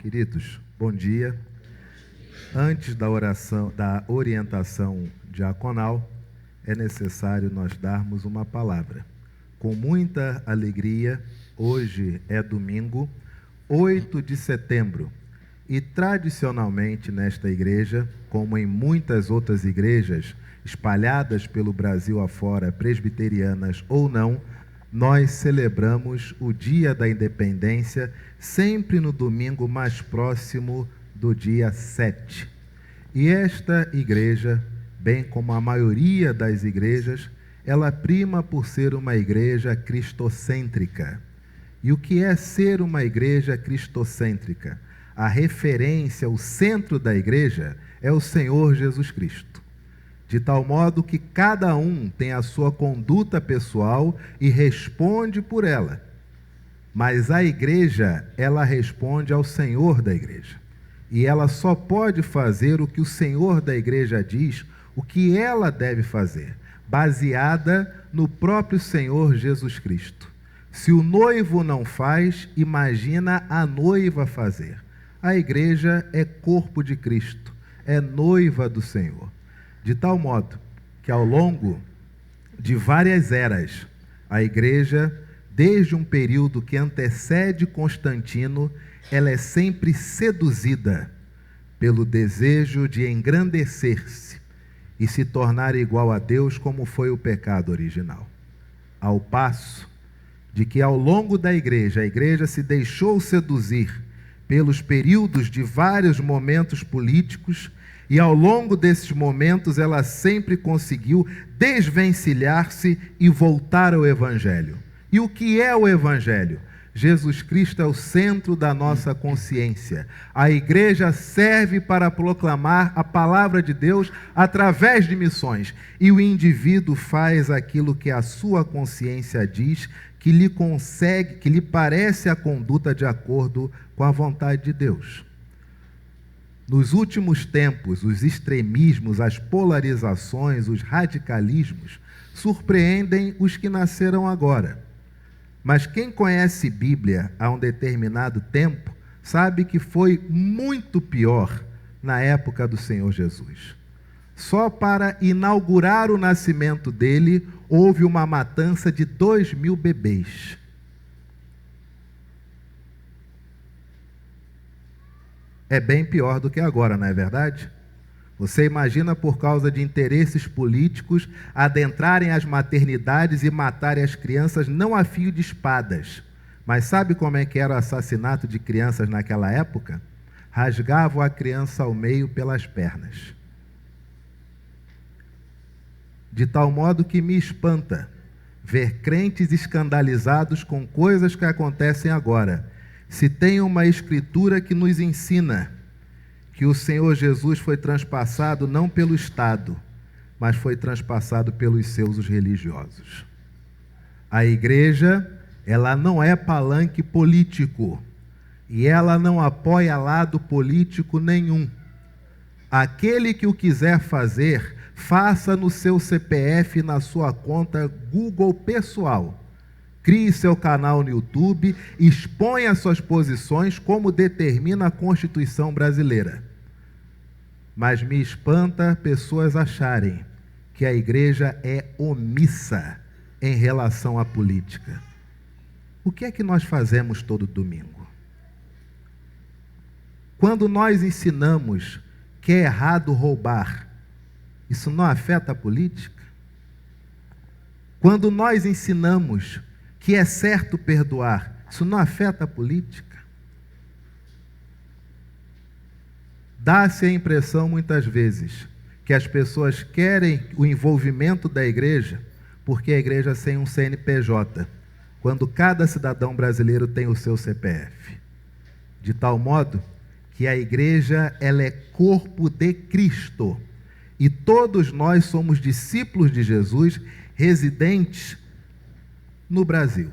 Queridos, bom dia. Antes da oração, da orientação diaconal, é necessário nós darmos uma palavra. Com muita alegria, hoje é domingo, 8 de setembro, e tradicionalmente nesta igreja, como em muitas outras igrejas espalhadas pelo Brasil afora, presbiterianas ou não, nós celebramos o Dia da Independência sempre no domingo mais próximo do dia 7. E esta igreja, bem como a maioria das igrejas, ela prima por ser uma igreja cristocêntrica. E o que é ser uma igreja cristocêntrica? A referência, o centro da igreja é o Senhor Jesus Cristo. De tal modo que cada um tem a sua conduta pessoal e responde por ela. Mas a igreja, ela responde ao Senhor da igreja. E ela só pode fazer o que o Senhor da igreja diz, o que ela deve fazer, baseada no próprio Senhor Jesus Cristo. Se o noivo não faz, imagina a noiva fazer. A igreja é corpo de Cristo, é noiva do Senhor. De tal modo que ao longo de várias eras, a igreja, desde um período que antecede Constantino, ela é sempre seduzida pelo desejo de engrandecer-se e se tornar igual a Deus, como foi o pecado original. Ao passo de que ao longo da igreja, a igreja se deixou seduzir pelos períodos de vários momentos políticos, e ao longo desses momentos ela sempre conseguiu desvencilhar-se e voltar ao Evangelho. E o que é o Evangelho? Jesus Cristo é o centro da nossa consciência. A igreja serve para proclamar a palavra de Deus através de missões. E o indivíduo faz aquilo que a sua consciência diz, que lhe parece a conduta de acordo com a vontade de Deus. Nos últimos tempos, os extremismos, as polarizações, os radicalismos surpreendem os que nasceram agora. Mas quem conhece Bíblia há um determinado tempo, sabe que foi muito pior na época do Senhor Jesus. Só para inaugurar o nascimento dele, houve uma matança de 2.000 bebês. É bem pior do que agora, não é verdade? Você imagina, por causa de interesses políticos, adentrarem as maternidades e matarem as crianças não a fio de espadas. Mas sabe como é que era o assassinato de crianças naquela época? Rasgavam a criança ao meio pelas pernas. De tal modo que me espanta ver crentes escandalizados com coisas que acontecem agora. Se tem uma escritura que nos ensina que o Senhor Jesus foi transpassado não pelo Estado, mas foi transpassado pelos seus os religiosos. A igreja, ela não é palanque político e ela não apoia lado político nenhum. Aquele que o quiser fazer, faça no seu CPF, na sua conta Google pessoal. Crie seu canal no YouTube, exponha suas posições como determina a Constituição brasileira. Mas me espanta pessoas acharem que a igreja é omissa em relação à política. O que é que nós fazemos todo domingo? Quando nós ensinamos que é errado roubar, isso não afeta a política? Quando nós ensinamos que é certo perdoar, isso não afeta a política? Dá-se a impressão, muitas vezes, que as pessoas querem o envolvimento da igreja porque a igreja tem um CNPJ, quando cada cidadão brasileiro tem o seu CPF. De tal modo que a igreja, ela é corpo de Cristo. E todos nós somos discípulos de Jesus, residentes no Brasil.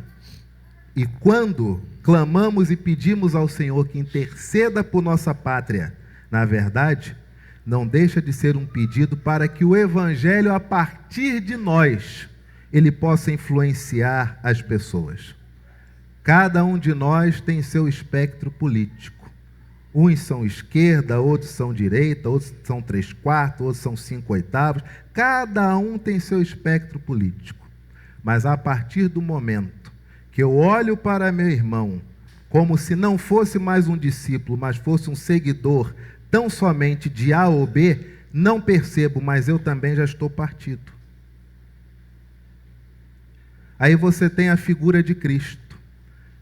E quando clamamos e pedimos ao Senhor que interceda por nossa pátria, na verdade, não deixa de ser um pedido para que o Evangelho, a partir de nós, ele possa influenciar as pessoas. Cada um de nós tem seu espectro político. Uns são esquerda, outros são direita, outros são 3/4, outros são 5/8. Cada um tem seu espectro político. Mas a partir do momento que eu olho para meu irmão como se não fosse mais um discípulo, mas fosse um seguidor tão somente de A ou B, não percebo, mas eu também já estou partido. Aí você tem a figura de Cristo,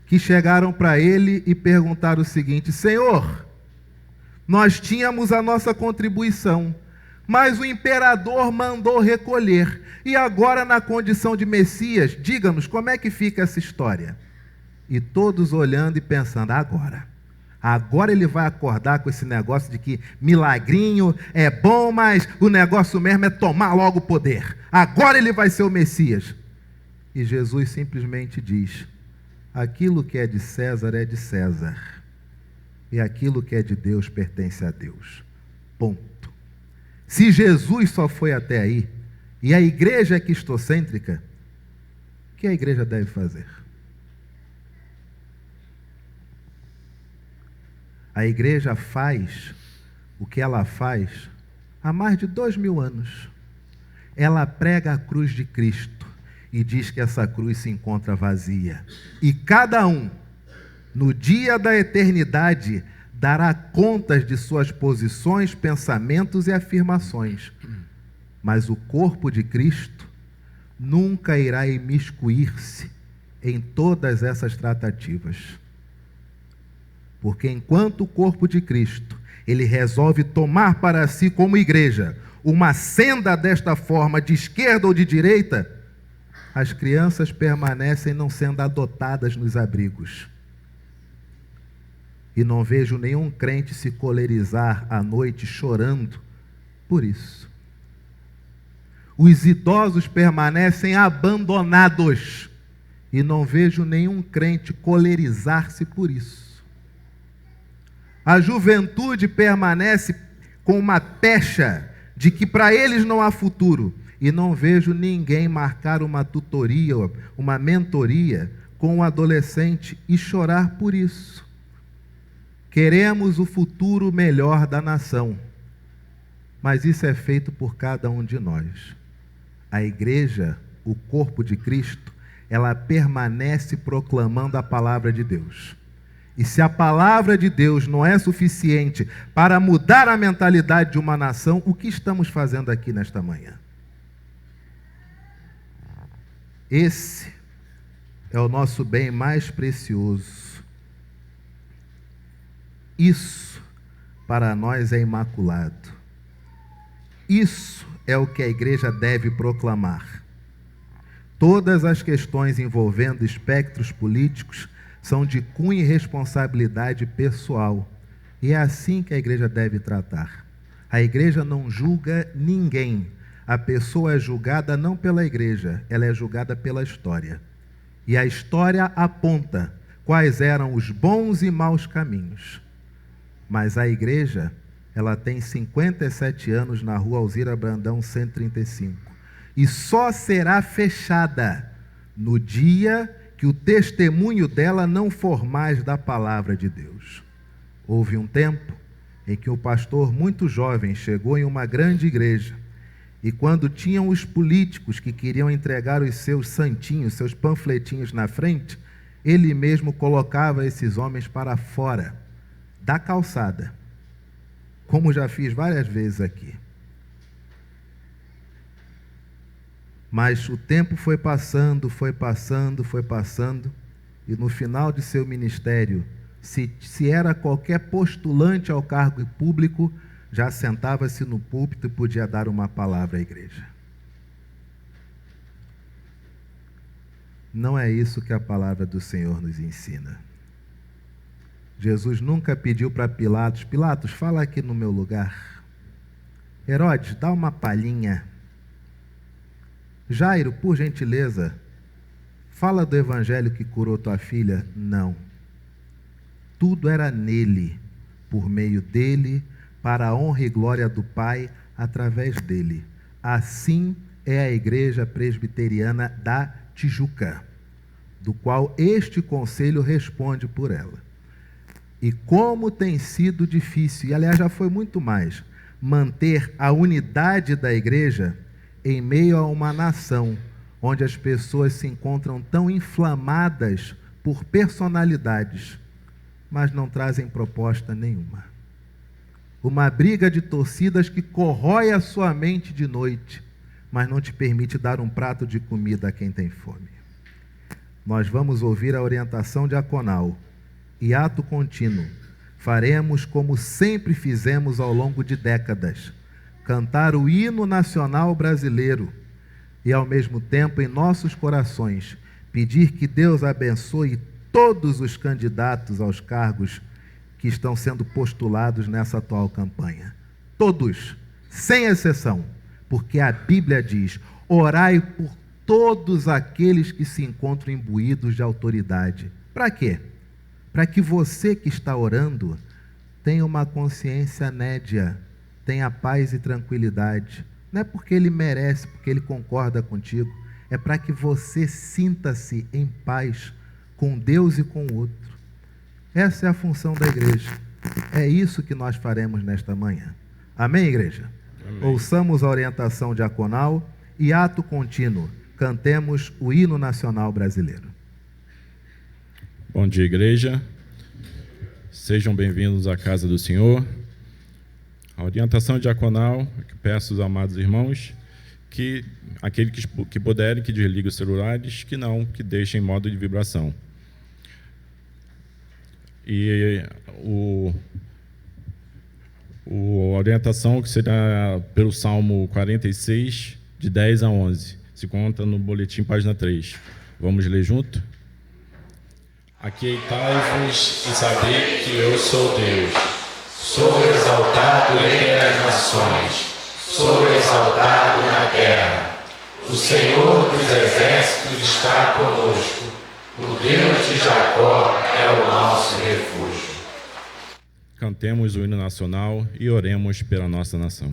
que chegaram para ele e perguntaram o seguinte: Senhor, nós tínhamos a nossa contribuição, mas o imperador mandou recolher, e agora na condição de Messias, diga-nos como é que fica essa história? E todos olhando e pensando: agora ele vai acordar com esse negócio de que milagrinho é bom, mas o negócio mesmo é tomar logo o poder. Agora ele vai ser o Messias. E Jesus simplesmente diz: aquilo que é de César, e aquilo que é de Deus pertence a Deus. Ponto. Se Jesus só foi até aí, e a igreja é cristocêntrica, o que a igreja deve fazer? A igreja faz o que ela faz há mais de 2000 anos. Ela prega a cruz de Cristo e diz que essa cruz se encontra vazia. E cada um, no dia da eternidade, dará contas de suas posições, pensamentos e afirmações. Mas o corpo de Cristo nunca irá imiscuir-se em todas essas tratativas. Porque enquanto o corpo de Cristo, ele resolve tomar para si como igreja uma senda desta forma, de esquerda ou de direita, as crianças permanecem não sendo adotadas nos abrigos. E não vejo nenhum crente se colerizar à noite chorando por isso. Os idosos permanecem abandonados e não vejo nenhum crente colerizar-se por isso. A juventude permanece com uma pecha de que para eles não há futuro. E não vejo ninguém marcar uma tutoria, uma mentoria com o adolescente e chorar por isso. Queremos o futuro melhor da nação, mas isso é feito por cada um de nós. A igreja, o corpo de Cristo, ela permanece proclamando a palavra de Deus. E se a palavra de Deus não é suficiente para mudar a mentalidade de uma nação, o que estamos fazendo aqui nesta manhã? Esse é o nosso bem mais precioso. Isso, para nós, é imaculado. Isso é o que a igreja deve proclamar. Todas as questões envolvendo espectros políticos são de cunho e responsabilidade pessoal. E é assim que a igreja deve tratar. A igreja não julga ninguém. A pessoa é julgada não pela igreja, ela é julgada pela história. E a história aponta quais eram os bons e maus caminhos. Mas a igreja, ela tem 57 anos na rua Alzira Brandão 135. E só será fechada no dia que o testemunho dela não for mais da palavra de Deus. Houve um tempo em que um pastor muito jovem chegou em uma grande igreja e quando tinham os políticos que queriam entregar os seus santinhos, seus panfletinhos na frente, ele mesmo colocava esses homens para fora da calçada, como já fiz várias vezes aqui. Mas o tempo foi passando, e no final de seu ministério, se era qualquer postulante ao cargo público, já sentava-se no púlpito e podia dar uma palavra à igreja. Não é isso que a palavra do Senhor nos ensina. Jesus nunca pediu para Pilatos: Pilatos, fala aqui no meu lugar. Herodes, dá uma palhinha. Jairo, por gentileza, fala do evangelho que curou tua filha. Não. Tudo era nele, por meio dele, para a honra e glória do Pai, através dele. Assim é a Igreja Presbiteriana da Tijuca, do qual este conselho responde por ela. E como tem sido difícil, e aliás já foi muito mais, manter a unidade da igreja em meio a uma nação onde as pessoas se encontram tão inflamadas por personalidades, mas não trazem proposta nenhuma. Uma briga de torcidas que corrói a sua mente de noite, mas não te permite dar um prato de comida a quem tem fome. Nós vamos ouvir a orientação diaconal e ato contínuo. Faremos como sempre fizemos ao longo de décadas, cantar o hino nacional brasileiro e, ao mesmo tempo, em nossos corações, pedir que Deus abençoe todos os candidatos aos cargos que estão sendo postulados nessa atual campanha. Todos, sem exceção, porque a Bíblia diz: orai por todos aqueles que se encontram imbuídos de autoridade. Para quê? Para que você que está orando tenha uma consciência nédia, tenha paz e tranquilidade. Não é porque ele merece, porque ele concorda contigo, é para que você sinta-se em paz com Deus e com o outro. Essa é a função da igreja. É isso que nós faremos nesta manhã. Amém, igreja? Amém. Ouçamos a orientação diaconal e ato contínuo. Cantemos o hino nacional brasileiro. Bom dia, igreja. Sejam bem-vindos à casa do Senhor. A orientação diaconal, peço aos amados irmãos que aqueles que puderem, que desliguem os celulares, que não, que deixem em modo de vibração. E a orientação que será pelo Salmo 46, de 10 a 11. Se conta no boletim, página 3. Vamos ler junto? Aquietai-vos e sabei que eu sou Deus. Sou exaltado entre as nações. Sou exaltado na terra. O Senhor dos exércitos está conosco. O Deus de Jacó é o nosso refúgio. Cantemos o hino nacional e oremos pela nossa nação.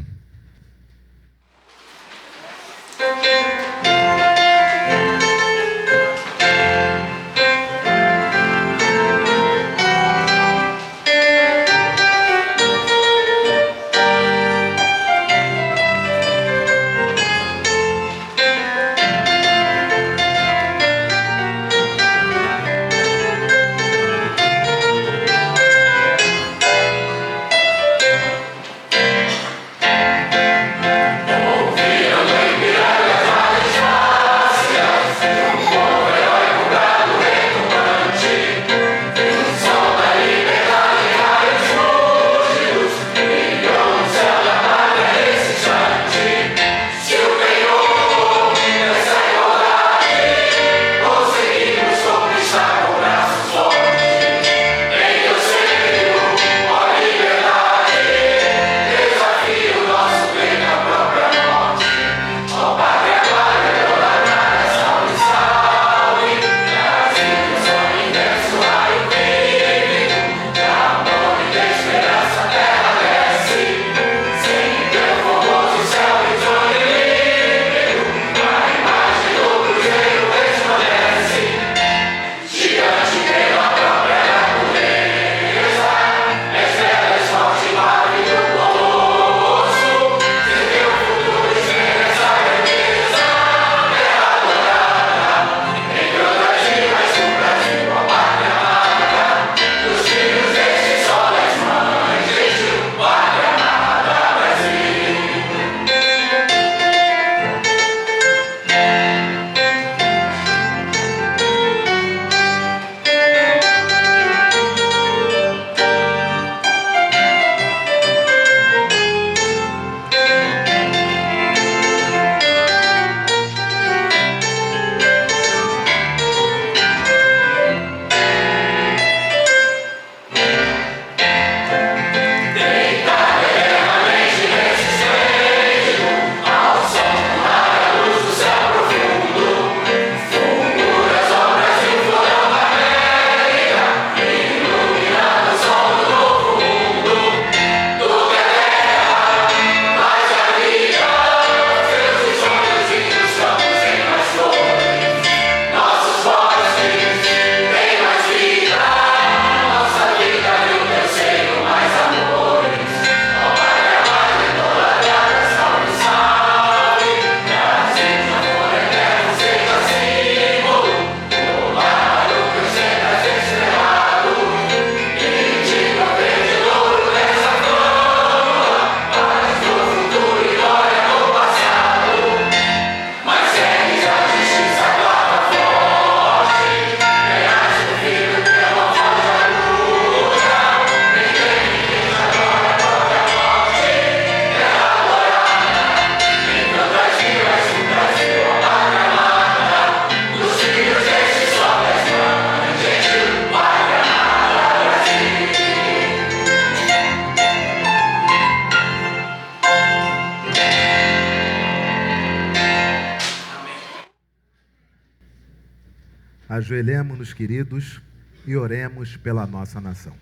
Ajoelhemos-nos, queridos, e oremos pela nossa nação.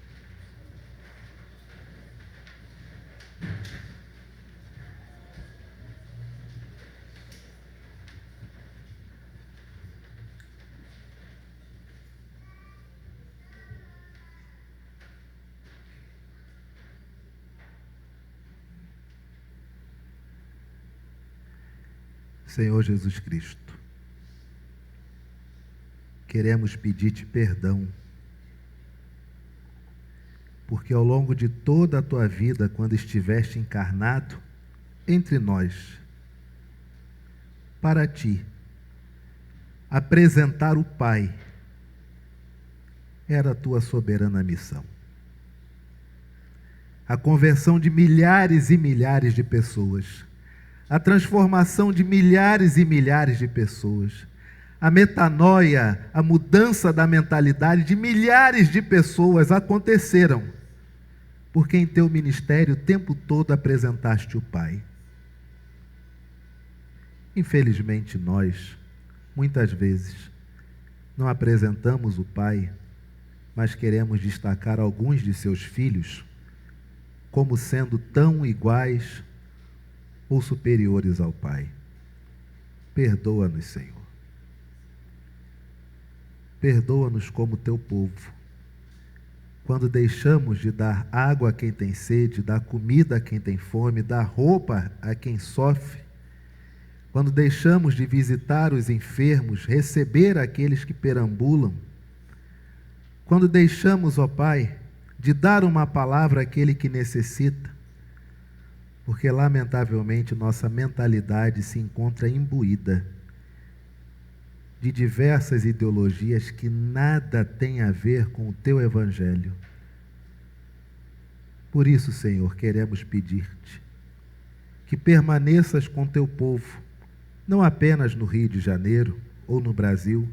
Senhor Jesus Cristo, queremos pedir-te perdão, porque ao longo de toda a tua vida, quando estiveste encarnado entre nós, para ti, apresentar o Pai era a tua soberana missão. A conversão de milhares e milhares de pessoas, a transformação de milhares e milhares de pessoas, a metanoia, a mudança da mentalidade de milhares de pessoas aconteceram, porque em teu ministério o tempo todo apresentaste o Pai. Infelizmente nós, muitas vezes, não apresentamos o Pai, mas queremos destacar alguns de seus filhos como sendo tão iguais ou superiores ao Pai. Perdoa-nos, Senhor. Perdoa-nos como teu povo, quando deixamos de dar água a quem tem sede, dar comida a quem tem fome, dar roupa a quem sofre, quando deixamos de visitar os enfermos, receber aqueles que perambulam, quando deixamos, ó Pai, de dar uma palavra àquele que necessita, porque, lamentavelmente, nossa mentalidade se encontra imbuída de diversas ideologias que nada têm a ver com o teu Evangelho. Por isso, Senhor, queremos pedir-te que permaneças com teu povo, não apenas no Rio de Janeiro ou no Brasil,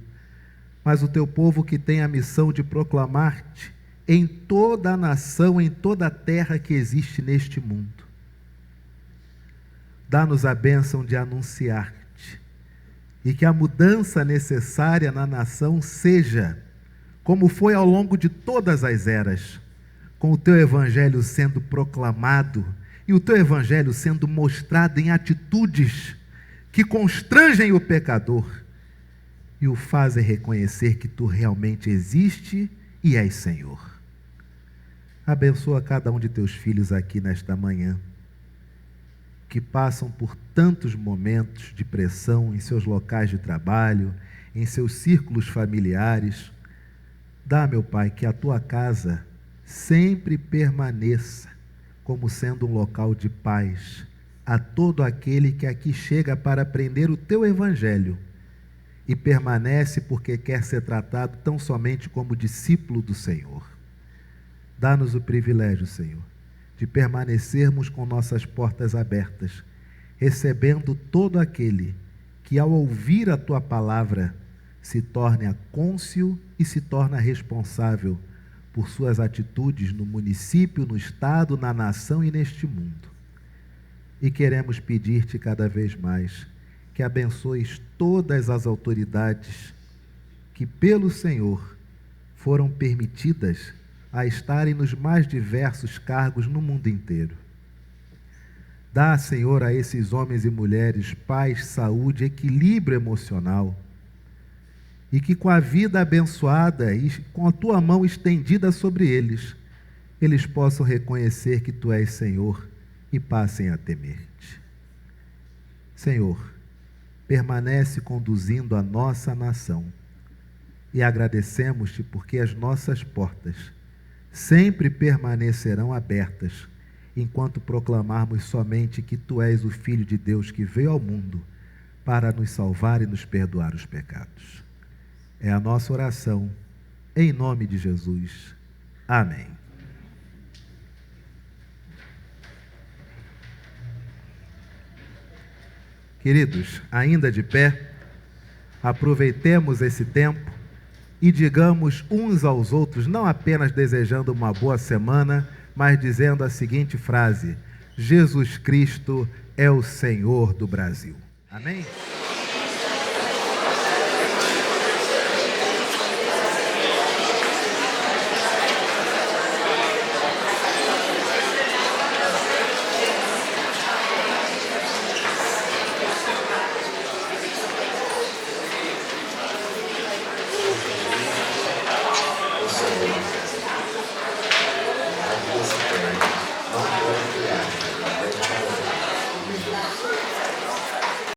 mas o teu povo que tem a missão de proclamar-te em toda a nação, em toda a terra que existe neste mundo. Dá-nos a bênção de anunciar-te, e que a mudança necessária na nação seja, como foi ao longo de todas as eras, com o teu Evangelho sendo proclamado, e o teu Evangelho sendo mostrado em atitudes que constrangem o pecador, e o fazem reconhecer que tu realmente existe e és Senhor. Abençoa cada um de teus filhos aqui nesta manhã, que passam por tantos momentos de pressão em seus locais de trabalho, em seus círculos familiares. Dá, meu Pai, que a tua casa sempre permaneça como sendo um local de paz a todo aquele que aqui chega para aprender o teu Evangelho e permanece porque quer ser tratado tão somente como discípulo do Senhor. Dá-nos o privilégio, Senhor, de permanecermos com nossas portas abertas, recebendo todo aquele que, ao ouvir a tua palavra, se torne cônscio e se torna responsável por suas atitudes no município, no estado, na nação e neste mundo. E queremos pedir-te cada vez mais que abençoes todas as autoridades que, pelo Senhor, foram permitidas a estarem nos mais diversos cargos no mundo inteiro. Dá, Senhor, a esses homens e mulheres paz, saúde, equilíbrio emocional, e que com a vida abençoada e com a tua mão estendida sobre eles, eles possam reconhecer que tu és Senhor e passem a temer-te. Senhor, permanece conduzindo a nossa nação, e agradecemos-te porque as nossas portas sempre permanecerão abertas, enquanto proclamarmos somente que tu és o Filho de Deus que veio ao mundo para nos salvar e nos perdoar os pecados. É a nossa oração, em nome de Jesus. Amém. Queridos, ainda de pé, aproveitemos esse tempo e digamos uns aos outros, não apenas desejando uma boa semana, mas dizendo a seguinte frase: Jesus Cristo é o Senhor do Brasil. Amém?